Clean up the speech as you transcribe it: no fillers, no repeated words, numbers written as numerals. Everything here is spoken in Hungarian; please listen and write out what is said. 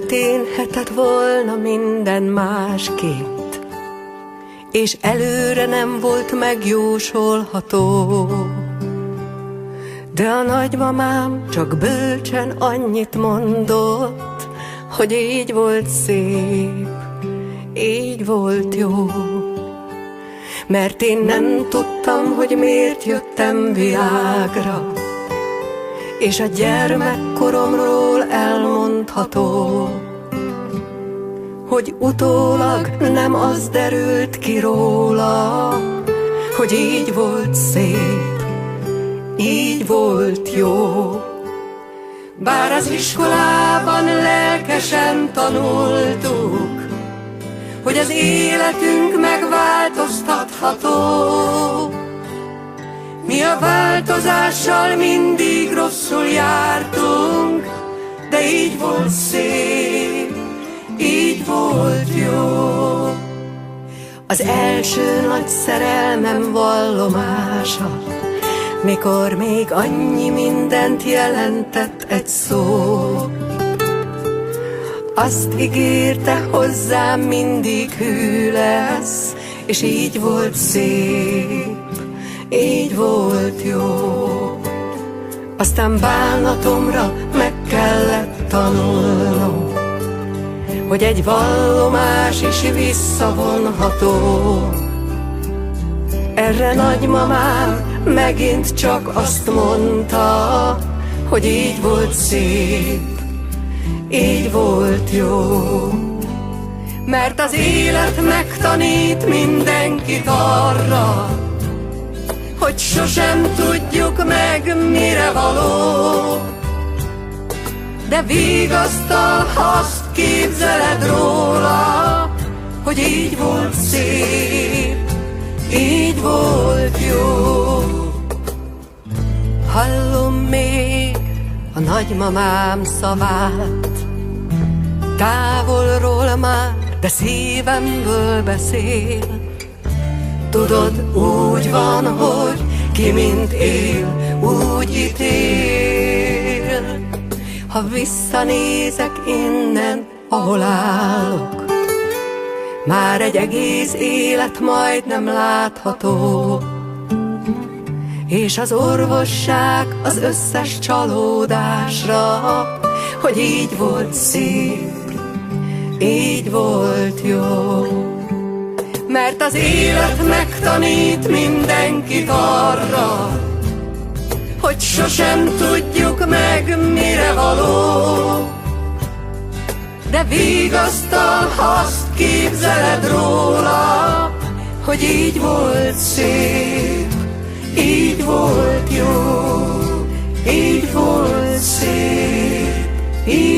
Történhetett volna minden másképp, és előre nem volt megjósolható. De a nagymamám csak bölcsen annyit mondott, hogy így volt szép, így volt jó. Mert én nem tudtam, hogy miért jöttem világra, és a gyermekkoromról elmondható, hogy utólag nem az derült ki róla, hogy így volt szép, így volt jó. Bár az iskolában lelkesen tanultuk, hogy az életünk megváltoztatható. Mi a változással mindig rosszul jártunk, de így volt szép, így volt jó. Az első nagy szerelmem vallomása, mikor még annyi mindent jelentett egy szó. Azt ígérte hozzám, mindig hű lesz, és így volt szép, így volt jó. Aztán bánatomra meg kellett tanulnom, hogy egy vallomás is visszavonható. Erre nagymamám megint csak azt mondta, hogy így volt szép, így volt jó. Mert az élet megtanít mindenkit arra, hogy sosem tudjuk meg, mire való. De vigasztal, ha azt képzeled róla, hogy így volt szép, így volt jó. Hallom még a nagymamám szavát, távolról már, de szívemből beszél. Tudod, úgy van, hogy ki mint él, úgy ítél. Ha visszanézek innen, ahol állok, már egy egész élet majdnem látható. És az orvosság az összes csalódásra, hogy így volt szép, így volt jó. Mert az élet megtanít mindenkit arra, hogy sosem tudjuk meg, mire való. De vigasztal, ha azt képzeled róla, hogy így volt szép, így volt jó, így volt szép, így